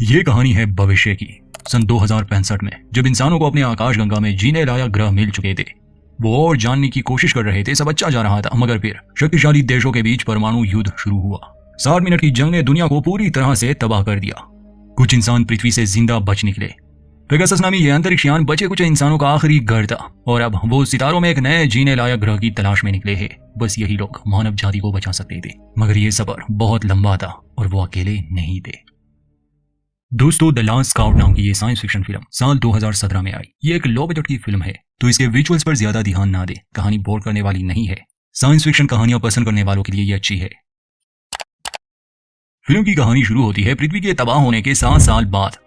ये कहानी है भविष्य की। सन 2065 में जब इंसानों को अपने आकाशगंगा में जीने लायक ग्रह मिल चुके थे, वो और जानने की कोशिश कर रहे थे। सब अच्छा जा रहा था, मगर फिर शक्तिशाली देशों के बीच परमाणु युद्ध शुरू हुआ। 60 मिनट की जंग ने दुनिया को पूरी तरह से तबाह कर दिया। कुछ इंसान पृथ्वी से जिंदा बच निकले। पेगासस नामी यह अंतरिक्ष यान बचे कुछ इंसानों का आखिरी घर था, और अब वो सितारों में एक नए जीने लायक ग्रह की तलाश में निकले हैं। बस यही लोग मानव जाति को बचा सकते थे, मगर ये सफर बहुत लंबा था और वो अकेले नहीं थे। दोस्तों, द लास्ट स्काउट नाम की ये साइंस फिक्शन फिल्म साल 2017 में आई। ये एक लो बजट की फिल्म है, तो इसके विजुअल्स पर ज्यादा ध्यान ना दे। कहानी बोर करने वाली नहीं है। साइंस फिक्शन कहानियां पसंद करने वालों के लिए ये अच्छी है। फिल्म की कहानी शुरू होती है पृथ्वी के तबाह होने के 7 साल बाद।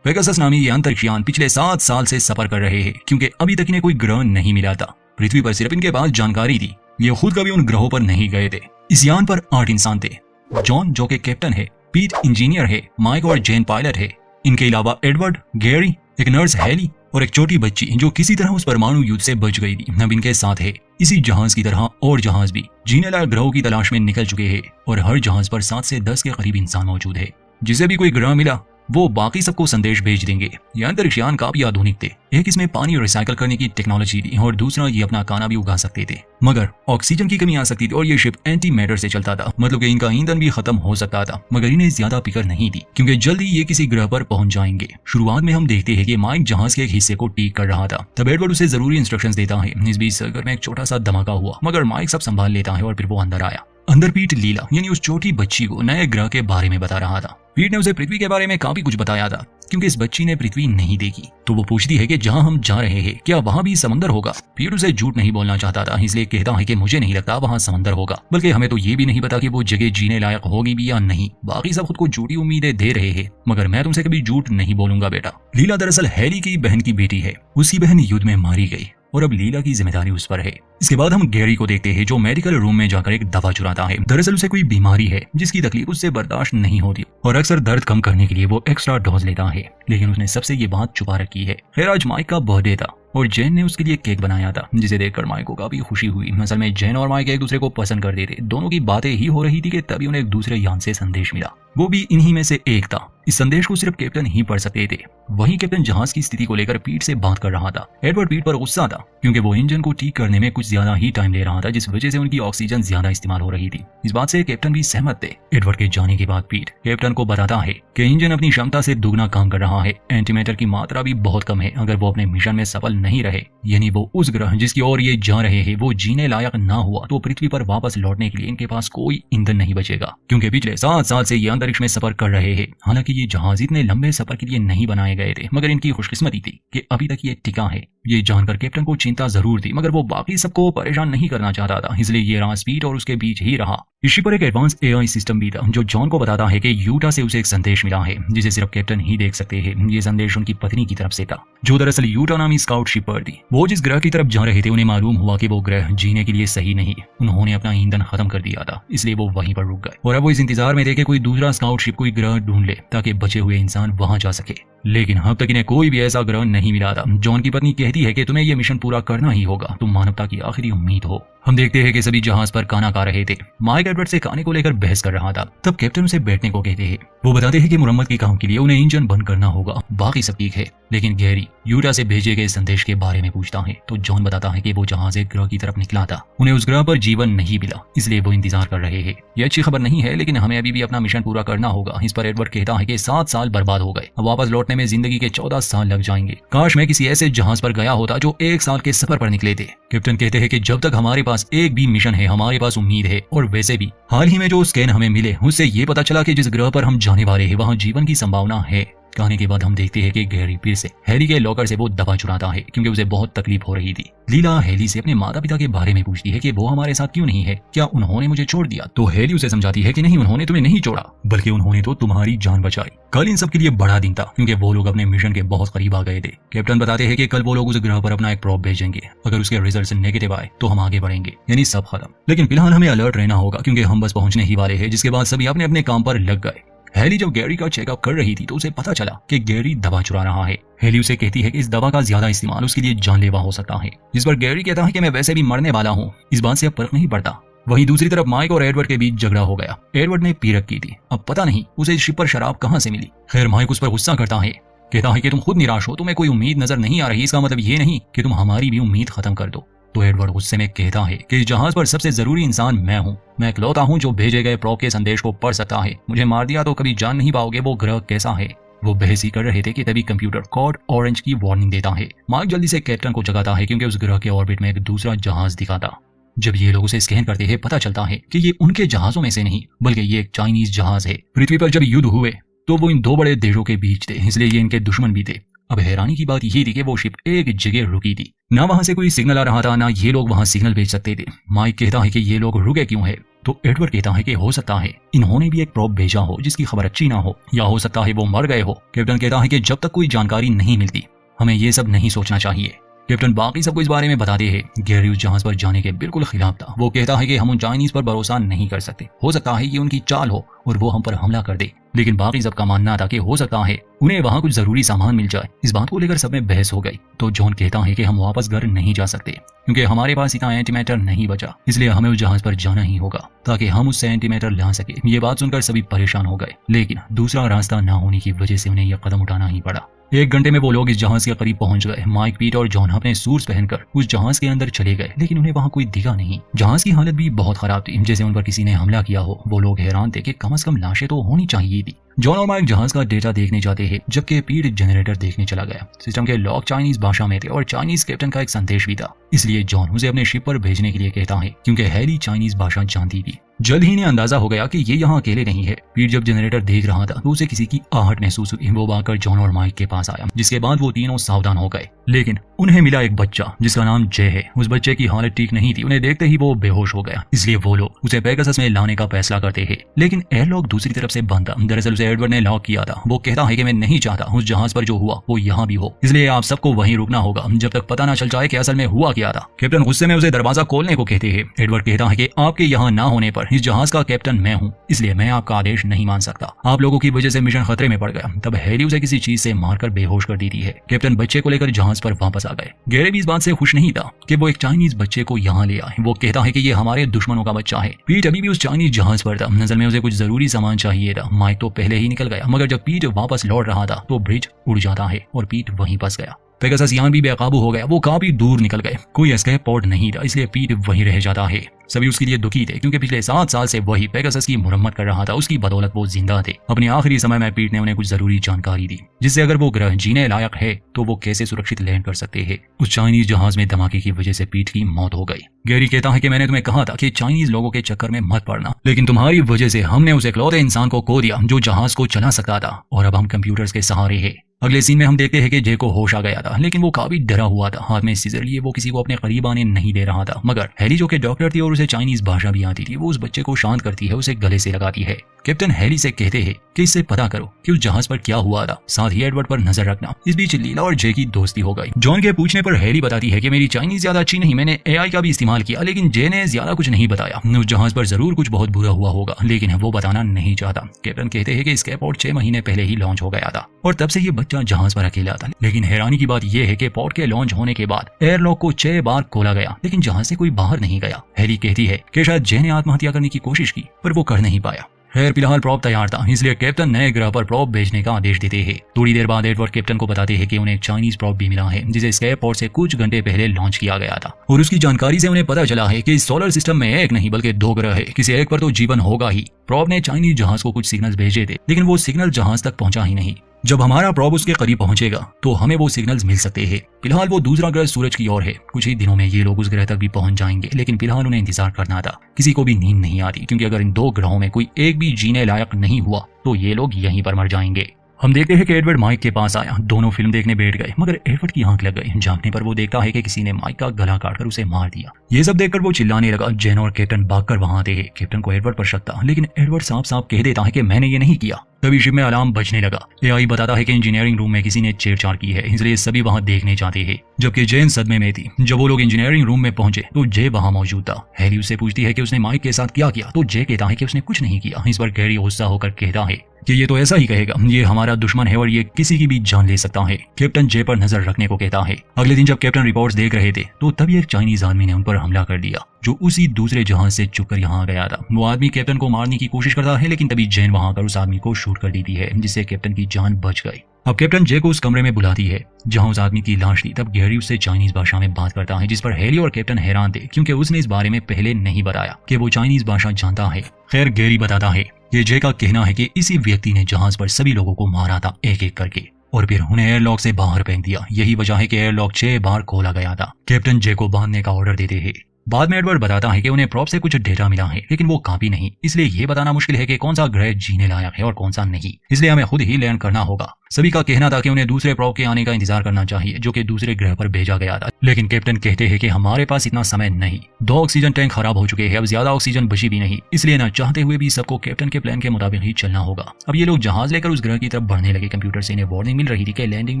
पेगासस नामी ये अंतरिक्ष यान पिछले 7 साल से सफर कर रहे हैं, क्योंकि अभी तक इन्हें कोई ग्रह नहीं मिला था। पृथ्वी पर सिर्फ इनके पास जानकारी थी। ये खुद कभी उन ग्रहों पर नहीं गए थे। इस यान पर 8 इंसान थे। जॉन जो के कैप्टन है, पीट इंजीनियर है, माइक और जेन पायलट है। इनके अलावा एडवर्ड, गैरी, एक नर्स हेली और एक छोटी बच्ची जो किसी तरह उस परमाणु युद्ध से बच गई थी, अब इनके साथ है। इसी जहाज की तरह और जहाज भी जीने लायक ग्रहों की तलाश में निकल चुके हैं, और हर जहाज पर 7 से 10 के करीब इंसान मौजूद है। जिसे भी कोई ग्रह मिला वो बाकी सबको संदेश भेज देंगे। ये अंतरिक्ष यान काफी आधुनिक थे। एक इसमें पानी रिसाइकल करने की टेक्नोलॉजी थी, और दूसरा ये अपना खाना भी उगा सकते थे, मगर ऑक्सीजन की कमी आ सकती थी, और ये शिप एंटी मैटर से चलता था। मतलब कि इनका ईंधन भी खत्म हो सकता था, मगर इन्हें ज्यादा फिक्र नहीं थी, क्योंकि जल्द ही ये किसी ग्रह पर पहुंच जाएंगे। शुरुआत में हम देखते हैं कि माइक जहाज के एक हिस्से को ठीक कर रहा था। तब एडवर्ड उसे जरूरी इंस्ट्रक्शंस देता है। इस बीच सर्कल में एक छोटा सा धमाका हुआ, मगर माइक सब संभाल लेता है और फिर वो अंदर आया। अंदर पीट लीला यानी उस छोटी बच्ची को नए ग्रह के बारे में बता रहा था। पीट ने उसे पृथ्वी के बारे में काफी कुछ बताया था, क्योंकि इस बच्ची ने पृथ्वी नहीं देखी। तो वो पूछती है कि जहां हम जा रहे हैं क्या वहां भी समंदर होगा। पीट उसे झूठ नहीं बोलना चाहता था, इसलिए कहता है कि मुझे नहीं लगता वहां समंदर होगा, बल्कि हमें तो ये भी नहीं पता कि वो जगह जीने लायक होगी भी या नहीं। बाकी सब खुद को झूठी उम्मीदें दे रहे हैं, मगर मैं तुमसे कभी झूठ नहीं बोलूंगा बेटा। लीला दरअसल हैरी की बहन की बेटी है। उसकी बहन युद्ध में मारी गई और अब लीला की जिम्मेदारी उस पर है। इसके बाद हम गैरी को देखते हैं, जो मेडिकल रूम में जाकर एक दवा चुराता है। दरअसल उसे कोई बीमारी है जिसकी तकलीफ उससे बर्दाश्त नहीं होती, और अक्सर दर्द कम करने के लिए वो एक्स्ट्रा डोज लेता है, लेकिन उसने सबसे ये बात छुपा रखी है। खैर, आज माइक का बर्थडे था और जैन ने उसके लिए केक बनाया था, जिसे देखकर माइक को काफी खुशी हुई। असल में जैन और माइक एक दूसरे को पसंद करते थे। दोनों की बातें ही हो रही थी कि तभी उन्हें एक दूसरे यान से संदेश मिला। वो भी इन्हीं में से एक था। इस संदेश को सिर्फ कैप्टन ही पढ़ सकते थे। वहीं कैप्टन जहाज की स्थिति को लेकर पीट से बात कर रहा था। एडवर्ड पीट पर गुस्सा था, क्योंकि वो इंजन को ठीक करने में कुछ ज्यादा ही टाइम ले रहा था, जिस वजह से उनकी ऑक्सीजन ज्यादा इस्तेमाल हो रही थी। इस बात से कैप्टन भी सहमत थे। एडवर्ड के जाने के बाद पीट कैप्टन को बताता है कि इंजन अपनी क्षमता से दुगना काम कर रहा है। एंटीमैटर की मात्रा भी बहुत कम है। अगर वो अपने मिशन में सफल नहीं रहे, यानी वो उस ग्रह जिसकी ओर ये जा रहे हैं वो जीने लायक ना हुआ, तो पृथ्वी पर वापस लौटने के लिए इनके पास कोई ईंधन नहीं बचेगा। क्योंकि पिछले 7 साल से ये अंतरिक्ष में सफर कर रहे हैं। हालांकि ये जहाज इतने लंबे सफर के लिए नहीं बनाए गए थे, मगर इनकी खुशकिस्मती थी कि अभी तक ये टिका है। ये जानकर कैप्टन को चिंता जरूर थी, मगर वो बाकी सबको परेशान नहीं करना चाहता था, इसलिए ये राज पीट और उसके बीच ही रहा। इस शिप पर एक एडवांस एआई सिस्टम भी था, जो जॉन को बताता है कि यूटा से उसे एक संदेश मिला है, जिसे सिर्फ कैप्टन ही देख सकते हैं। ये संदेश उनकी पत्नी की तरफ से था, जो दरअसल यूटा नामी स्काउट शिप पर थी। वो जिस ग्रह की तरफ जा रहे थे, उन्हें मालूम हुआ कि वो ग्रह जीने के लिए सही नहीं। उन्होंने अपना ईंधन खत्म कर दिया था, इसलिए वो वहीं पर रुक गए, और अब वो इस इंतजार में थे कि कोई दूसरा स्काउट शिप कोई ग्रह ढूंढ ले, ताकि बचे हुए इंसान वहां जा सके। लेकिन अब तक इन्हें कोई भी ऐसा ग्रह नहीं मिला था। जॉन की पत्नी कहती है कि तुम्हें यह मिशन पूरा करना ही होगा, तुम मानवता की आखिरी उम्मीद हो। हम देखते हैं कि सभी जहाज पर खाना खा रहे थे। माइक एडवर्ड से खाने को लेकर बहस कर रहा था। तब कैप्टन उसे बैठने को कहते हैं। वो बताते हैं कि मुरम्मत के काम के लिए उन्हें इंजन बंद करना होगा, बाकी सब ठीक है। लेकिन गैरी यूटा से भेजे गए संदेश के बारे में पूछता है, तो जॉन बताता है कि वो जहाज एक ग्रह की तरफ निकला था। उन्हें उस ग्रह पर जीवन नहीं मिला, इसलिए वो इंतजार कर रहे हैं। ये अच्छी खबर नहीं है, लेकिन हमें अभी भी अपना मिशन पूरा करना होगा। इस पर एडवर्ड कहता है कि 7 साल बर्बाद हो गए, वापस लौटने में जिंदगी के 14 साल लग जाएंगे। काश मैं किसी ऐसे जहाज पर गया होता जो 1 साल के सफर पर निकले थे। कैप्टन कहते हैं कि जब तक हमारे पास एक भी मिशन है, हमारे पास उम्मीद है। और वैसे भी हाल ही में जो स्कैन हमें मिले, उससे ये पता चला कि जिस ग्रह पर हम जाने वाले हैं वहां जीवन की संभावना है। कहने के बाद हम देखते हैं कि गैरी फिर से हैरी के लॉकर से वो दवा चुराता है, क्योंकि उसे बहुत तकलीफ हो रही थी। लीला हैरी से अपने माता पिता के बारे में पूछती है कि वो हमारे साथ क्यों नहीं है, क्या उन्होंने मुझे छोड़ दिया। तो हैरी उसे समझाती है कि नहीं, उन्होंने तुम्हें नहीं छोड़ा, बल्कि उन्होंने तो तुम्हारी जान बचाई। कल इन सब के लिए बड़ा दिन था, क्योंकि वो लोग अपने मिशन के बहुत करीब आ गए थे। कैप्टन बताते हैं कि कल वो लोग उस ग्रह पर अपना एक प्रोब भेजेंगे। अगर उसके रिजल्ट नेगेटिव आए तो हम आगे बढ़ेंगे, यानी सब खत्म। लेकिन फिलहाल हमें अलर्ट रहना होगा, क्योंकि हम बस पहुंचने ही वाले हैं। जिसके बाद सभी अपने अपने काम पर लग गए। हैरी जब गैरी का चेकअप कर रही थी तो उसे पता चला कि गैरी दवा चुरा रहा है। हैरी उसे कहती है कि इस दवा का ज्यादा इस्तेमाल उसके लिए जानलेवा हो सकता है, जिस पर गैरी कहता है कि मैं वैसे भी मरने वाला हूँ, इस बात से अब फर्क नहीं पड़ता। वहीं दूसरी तरफ माइक और एडवर्ड के बीच झगड़ा हो गया। एडवर्ड ने पी रखी थी, अब पता नहीं उसे इस शिप पर शराब कहां से मिली। खैर माइक उस पर गुस्सा करता है, कहता है कि तुम खुद निराश हो, तुम्हें कोई उम्मीद नजर नहीं आ रही, इसका मतलब ये नहीं कि तुम हमारी भी उम्मीद खत्म कर दो। तो एडवर्ड गुस्से में कहता है कि इस जहाज पर सबसे जरूरी इंसान मैं हूँ, मैं इकलौता हूँ जो भेजे गए प्रॉप के संदेश को पढ़ सकता है। मुझे मार दिया तो कभी जान नहीं पाओगे वो ग्रह कैसा है। वो बहस ही कर रहे थे कि तभी कंप्यूटर कोड ऑरेंज की वार्निंग देता है। मार्क जल्दी से कैप्टन को जगाता है क्योंकि उस ग्रह के ऑर्बिट में एक दूसरा जहाज दिखा था। जब ये लोग उसे स्कैन करते हैं पता चलता है कि ये उनके जहाजों में से नहीं बल्कि ये एक चाइनीज जहाज है। पृथ्वी पर जब युद्ध हुए तो वो इन दो बड़े देशों के बीच थे, इसलिए ये इनके दुश्मन भी थे। अब हैरानी की बात ये थी कि वो शिप एक जगह रुकी थी, ना वहां से कोई सिग्नल आ रहा था, ना ये लोग वहां सिग्नल भेज सकते थे। माइक कहता है कि ये लोग रुके क्यों है, तो एडवर्ड कहता है कि हो सकता है इन्होंने भी एक प्रॉप भेजा हो जिसकी खबर अच्छी ना हो, या हो सकता है वो मर गए हो। कैप्टन कहता है कि जब तक कोई जानकारी नहीं मिलती हमें ये सब नहीं सोचना चाहिए। कैप्टन बाकी सबको इस बारे में बताते हैं। गैरी उस जहाज पर जाने के बिल्कुल खिलाफ था। वो कहता है कि हम उन चाइनीज पर भरोसा नहीं कर सकते, हो सकता है ये उनकी चाल हो और वो हम पर हमला कर दे। लेकिन बाकी सबका मानना था कि हो सकता है उन्हें वहां कुछ जरूरी सामान मिल जाए। इस बात को लेकर सब में बहस हो गई। तो जॉन कहता है कि हम वापस घर नहीं जा सकते क्योंकि हमारे पास इतना एंटीमैटर नहीं बचा, इसलिए हमें उस जहाज पर जाना ही होगा ताकि हम उससे एंटीमैटर ला सके। ये बात सुनकर सभी परेशान हो गए, लेकिन दूसरा रास्ता न होने की वजह से उन्हें यह कदम उठाना ही पड़ा। 1 घंटे में वो लोग इस जहाज के करीब पहुंच गए। माइक, पीट और जॉन अपने सूट्स पहनकर उस जहाज के अंदर चले गए, लेकिन उन्हें वहां कोई दिखा नहीं। जहाज की हालत भी बहुत खराब थी, जैसे उन पर किसी ने हमला किया हो। वो लोग हैरान थे कि कम से कम लाशें तो होनी चाहिए थी। जॉन और माइक जहाज का डेटा देखने जाते हैं जबकि पीट जनरेटर देखने चला गया। सिस्टम के लॉक चाइनीज भाषा में थे और चाइनीज कैप्टन का एक संदेश भी था, इसलिए जॉन उसे अपने शिप पर भेजने के लिए कहता है क्योंकि हैली चाइनीज भाषा जानती थी। जल्द ही इन्हें अंदाजा हो गया कि ये यहाँ अकेले नहीं है। पीट जब जनरेटर देख रहा था तो उसे किसी की आहट महसूस हुई। वो भागकर जॉन और माइक के पास आया, जिसके बाद वो तीनों सावधान हो गए। लेकिन उन्हें मिला एक बच्चा जिसका नाम जय है। उस बच्चे की हालत ठीक नहीं थी, उन्हें देखते ही वो बेहोश हो गया, इसलिए वो लोग उसे पेगासस में लाने का फैसला करते हैं। लेकिन एयरलॉक दूसरी तरफ से बंद था। दरअसल उसे एडवर्ड ने लॉक किया था। वो कहता है कि मैं नहीं चाहता उस जहाज पर जो हुआ वो यहाँ भी हो, इसलिए आप सबको वहीं रुकना होगा जब तक पता ना चल जाए कि असल में हुआ क्या था। कैप्टन गुस्से में उसे दरवाजा खोलने को कहते हैं। एडवर्ड कहता है कि आपके यहाँ ना होने पर इस जहाज का कैप्टन मैं हूँ, इसलिए मैं आपका आदेश नहीं मान सकता। आप लोगों की वजह से मिशन खतरे में पड़ गया। तब हैरी उसे किसी चीज से मारकर बेहोश कर देती है। कैप्टन बच्चे को लेकर जहाज पर वापस आ गए। गैरी भी इस बात से खुश नहीं था कि वो एक चाइनीज बच्चे को यहाँ ले आए। वो कहता है कि ये हमारे दुश्मनों का बच्चा है। पीट अभी भी उस चाइनीज जहाज पर था। नजर में उसे कुछ जरूरी सामान चाहिए था। माइक तो पहले ही निकल गया, मगर जब पीट वापस लौट रहा था तो ब्रिज उड़ जाता है और पीट वहीं फंस गया। पेगासस यहाँ भी बेकाबू हो गया। वो काफी दूर निकल गए। कोई एस्केप पोर्ट नहीं था, इसलिए पीट वहीं रह जाता है। सभी उसके लिए दुखी थे क्योंकि पिछले 7 साल से वही पेगासस की मुरम्मत कर रहा था। उसकी बदौलत वो जिंदा थे। अपने आखिरी समय में पीट ने उन्हें कुछ जरूरी जानकारी दी, जिससे अगर वो ग्रह जीने लायक है तो वो कैसे सुरक्षित लैंड कर सकते हैं। उस चाइनीज जहाज में धमाके की वजह से पीट की मौत हो गई। गैरी कहता है कि मैंने तुम्हें कहा था कि चाइनीज लोगों के चक्कर में मत पड़ना, लेकिन तुम्हारी वजह से हमने उस इकलौते इंसान को खो दिया जो जहाज को चला सकता था, और अब हम कंप्यूटर्स के सहारे हैं। अगले सीन में हम देखते हैं कि जे को होश आ गया था, लेकिन वो काफी डरा हुआ था। हाथ में सीजर लिए वो किसी को अपने करीब आने नहीं दे रहा था, मगर हैली जो कि डॉक्टर थी और उसे चाइनीज भाषा भी आती थी, वो उस बच्चे को शांत करती है, उसे गले से लगाती है। कैप्टन हैली से कहते हैं कि इससे पता करो कि उस जहाज पर क्या हुआ था, साथ ही एडवर्ड पर नजर रखना। इस बीच लीला और जे की दोस्ती हो गई। जॉन के पूछने पर हैली बताती है कि मेरी चाइनीज ज्यादा अच्छी नहीं, मैंने AI का भी इस्तेमाल किया, लेकिन जे ने ज्यादा कुछ नहीं बताया। उस जहाज पर जरूर कुछ बहुत बुरा हुआ होगा, लेकिन वो बताना नहीं चाहता। कैप्टन कहते हैं कि एस्केप पोर्ट 6 महीने पहले ही लॉन्च हो गया था और तब से ये बच्चा जहाज पर अकेला था। लेकिन हैरानी की बात यह है कि पोर्ट के लॉन्च होने के बाद एयरलॉक को 6 बार खोला गया, लेकिन जहाज से कोई बाहर नहीं गया। हैली कहती है कि शायद जे ने आत्महत्या करने की कोशिश की, पर वो कर नहीं पाया। खैर फिलहाल प्रॉप तैयार था, इसलिए कैप्टन नए ग्रह पर प्रॉप भेजने का आदेश देते हैं। थोड़ी देर बाद एडवर्ड कैप्टन को बताते हैं कि उन्हें एक चाइनीज प्रॉप भी मिला है, जिसे एस्केप पोर्ट से कुछ घंटे पहले लॉन्च किया गया था। और उसकी जानकारी से उन्हें पता चला है कि इस सोलर सिस्टम में एक नहीं बल्कि 2 ग्रह है, किसी एक पर तो जीवन होगा ही। प्रॉप ने चाइनीज जहाज को कुछ सिग्नल्स भेजे थे, लेकिन वो सिग्नल जहाज तक पहुंचा ही नहीं। जब हमारा प्रॉप उसके करीब पहुंचेगा तो हमें वो सिग्नल्स मिल सकते हैं। फिलहाल वो दूसरा ग्रह सूरज की ओर है। कुछ ही दिनों में ये लोग उस ग्रह तक भी पहुंच जाएंगे, लेकिन फिलहाल उन्हें इंतजार करना था। किसी को भी नींद नहीं आती, क्योंकि अगर इन 2 ग्रहों में कोई एक भी जीने लायक नहीं हुआ तो ये लोग यहीं पर मर जाएंगे। हम देखते हैं कि एडवर्ड माइक के पास आया। दोनों फिल्म देखने बैठ गए, मगर एडवर्ड की आंख लग गई। जागने पर वो देखता है कि किसी ने माइक का गला काटकर उसे मार दिया। ये सब देखकर वो चिल्लाने लगा। जेन और कैप्टन भागकर वहां आते हैं। कैप्टन को एडवर्ड पर शक था, लेकिन एडवर्ड साफ साफ कह देता है कि मैंने ये नहीं किया। तभी शिप में अलार्म बजने लगा। एआई बताता है कि इंजीनियरिंग रूम में किसी ने छेड़छाड़ की है, इसलिए सभी वहां देखने जाते हैं। जबकि जेन सदमे में थी। जब वो लोग इंजीनियरिंग रूम में पहुंचे तो जे वहां मौजूद था। हैरी उससे पूछती है कि उसने माइक के साथ क्या किया, तो जे कहता है कि उसने कुछ नहीं किया। इस पर गैरी गुस्सा होकर कहता है कि ये तो ऐसा ही कहेगा, ये हमारा दुश्मन है और ये किसी की भी जान ले सकता है। कैप्टन जे पर नजर रखने को कहता है। अगले दिन जब कैप्टन रिपोर्ट्स देख रहे थे तो तभी एक चाइनीज आदमी ने उन पर हमला कर दिया, जो उसी दूसरे जहाज से चुपकर यहाँ आ गया था। वो आदमी कैप्टन को मारने की कोशिश करता है, लेकिन तभी जेन वहां आकर उस आदमी को शूट कर देती है, जिससे कैप्टन की जान बच गई। अब कैप्टन जे को उस कमरे में बुलाती है जहां उस आदमी की लाश थी। तब गैरी उससे चाइनीज भाषा में बात करता है, जिस पर हैरी और कैप्टन हैरान थे, क्योंकि उसने इस बारे में पहले नहीं बताया कि वो चाइनीज भाषा जानता है। खैर, गैरी बताता है कि जे का कहना है कि इसी व्यक्ति ने जहाज पर सभी लोगों को मारा था एक एक करके, और फिर उन्हें एयरलॉक से बाहर फेंक दिया। यही वजह है कि एयरलॉक 6 बार खोला गया था। कैप्टन जे को बांधने का ऑर्डर देते हैं। बाद में एडवर्ड बताता है कि उन्हें प्रॉप से कुछ डेटा मिला है, लेकिन वो काफी नहीं, इसलिए ये बताना मुश्किल है कि कौन सा ग्रह जीने लायक है और कौन सा नहीं। इसलिए हमें खुद ही लैंड करना होगा। सभी का कहना था कि उन्हें दूसरे प्रॉप के आने का इंतजार करना चाहिए, जो कि दूसरे ग्रह पर भेजा गया था। लेकिन कैप्टन कहते हैं कि हमारे पास इतना समय नहीं। 2 ऑक्सीजन टैंक खराब हो चुके हैं, अब ज्यादा ऑक्सीजन बची भी नहीं, इसलिए न चाहते हुए भी सबको कैप्टन के प्लान के मुताबिक ही चलना होगा। अब ये लोग जहाज लेकर उस ग्रह की तरफ बढ़ने लगे। कंप्यूटर से इन्हें वार्निंग मिल रही थी कि लैंडिंग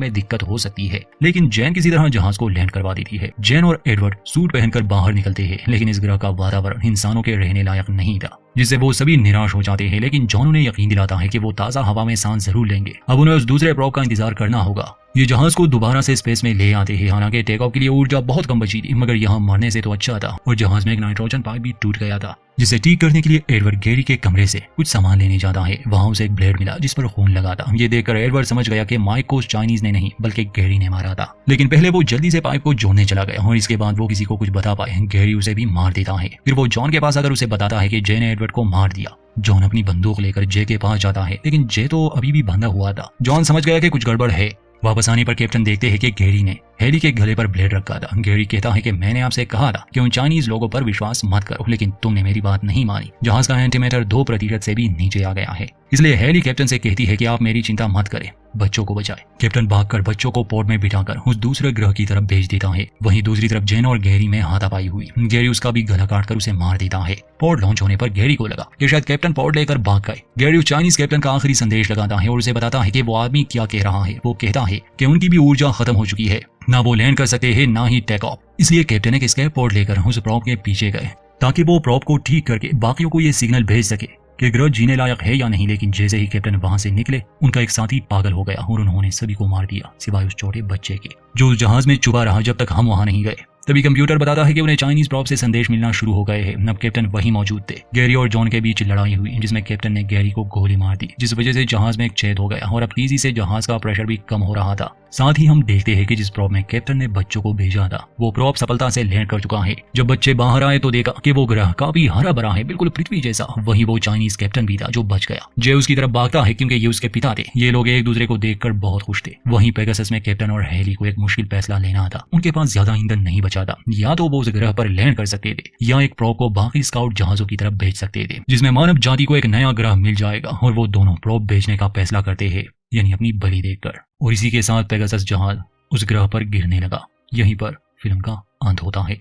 में दिक्कत हो सकती है, लेकिन जैन किसी तरह जहाज को लैंड करवा देती है। जैन और एडवर्ड सूट पहनकर बाहर निकलते हैं, लेकिन इस ग्रह का वातावरण इंसानों के रहने लायक नहीं था, जिससे वो सभी निराश हो जाते हैं। लेकिन जॉन उन्हें यकीन दिलाता है कि वो ताज़ा हवा में सांस जरूर लेंगे। अब उन्हें उस दूसरे प्रॉप का इंतजार करना होगा। ये जहाज को दोबारा से स्पेस में ले आते हैं। हालांकि टेक ऑफ के लिए ऊर्जा बहुत कम बची थी, मगर यहाँ मरने से तो अच्छा था। और जहाज में एक नाइट्रोजन पाइप भी टूट गया था, जिसे ठीक करने के लिए एडवर्ड गैरी के कमरे से कुछ सामान लेने जाता है। वहां उसे एक ब्लेड मिला जिस पर खून लगा था। ये देखकर एडवर्ड समझ गया कि माइक को उस चाइनीज ने नहीं बल्कि गैरी ने मारा था। लेकिन पहले वो जल्दी से पाइप को जोड़ने चला गया, और इसके बाद वो किसी को कुछ बता पाए गैरी उसे भी मार देता है। फिर वो जॉन के पास आकर उसे बताता है कि जे ने एडवर्ड को मार दिया। जॉन अपनी बंदूक लेकर जे के पास जाता है, लेकिन जे तो अभी भी बंधा हुआ था। जॉन समझ गया कि कुछ गड़बड़ है। वापस आने पर कैप्टन देखते हैं कि गैरी ने हैरी के गले पर ब्लेड रखा था। गैरी कहता है कि मैंने आपसे कहा था कि उन चाइनीज लोगों पर विश्वास मत करो, लेकिन तुमने मेरी बात नहीं मानी। जहाज का एंटीमीटर 2% से भी नीचे आ गया है, इसलिए हैरी कैप्टन से कहती है कि आप मेरी चिंता मत करें, बच्चों को बचाए। कैप्टन भागकर बच्चों को पोर्ट में बिठाकर उस दूसरे ग्रह की तरफ भेज देता है। वहीं दूसरी तरफ जेन और गैरी में हाथापाई हुई। गैरी उसका भी गला काटकर उसे मार देता है। पोर्ट लॉन्च होने पर गैरी को लगा कि शायद कैप्टन पोर्ट लेकर भाग गए। गैरी उस चाइनीज कैप्टन का आखिरी संदेश लगाता है और उसे बताता है कि वो आदमी क्या कह रहा है। वो कहता है कि उनकी भी ऊर्जा खत्म हो चुकी है, ना वो लैंड कर सकते हैं ना ही टेक ऑफ। इसलिए कैप्टन एक स्केप पोर्ट लेकर उस प्रॉप के पीछे गए, ताकि वो प्रॉप को ठीक करके बाकियों को ये सिग्नल भेज सके कि ग्रह जीने लायक है या नहीं। लेकिन जैसे ही कैप्टन वहां से निकले, उनका एक साथी पागल हो गया और उन्होंने सभी को मार दिया, सिवाय उस छोटे बच्चे के, जो उस जहाज में छुपा रहा जब तक हम वहां नहीं गए। तभी कंप्यूटर बताता है कि उन्हें चाइनीज प्रॉप से संदेश मिलना शुरू हो गए हैं। अब कैप्टन वहीं मौजूद थे। गैरी और जॉन के बीच लड़ाई हुई, जिसमें कैप्टन ने गैरी को गोली मार दी, जिस वजह से जहाज में एक छेद हो गया और अब तेजी से जहाज का प्रेशर भी कम हो रहा था। साथ ही हम देखते हैं कि जिस प्रॉप में कैप्टन ने बच्चों को भेजा था, वो प्रॉप सफलता से लैंड कर चुका है। जब बच्चे बाहर आए तो देखा कि वो ग्रह काफी हरा भरा है, बिल्कुल पृथ्वी जैसा। वहीं वो चाइनीज कैप्टन भी था जो बच गया। जे उसकी तरफ भागता है क्योंकि ये उसके पिता थे। ये लोग एक दूसरे को देखकर बहुत खुश थे। वहीं पेगासस में कैप्टन और हैली को एक मुश्किल फैसला लेना था। उनके पास ज्यादा ईंधन नहीं बचा था। या तो वो उस ग्रह पर लैंड कर सकते थे, या एक प्रॉप को बाकी स्काउट जहाजों की तरफ भेज सकते थे, जिसमें मानव जाति को एक नया ग्रह मिल जाएगा। और वो दोनों प्रॉप भेजने का फैसला करते हैं, यानी अपनी बलि देकर। और इसी के साथ पेगासस जहाज उस ग्रह पर गिरने लगा। यहीं पर फिल्म का अंत होता है।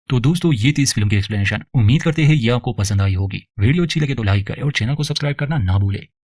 तो दोस्तों, ये थी इस फिल्म की एक्सप्लेनेशन। उम्मीद करते हैं ये आपको पसंद आई होगी। वीडियो अच्छी लगे तो लाइक करें और चैनल को सब्सक्राइब करना ना भूलें।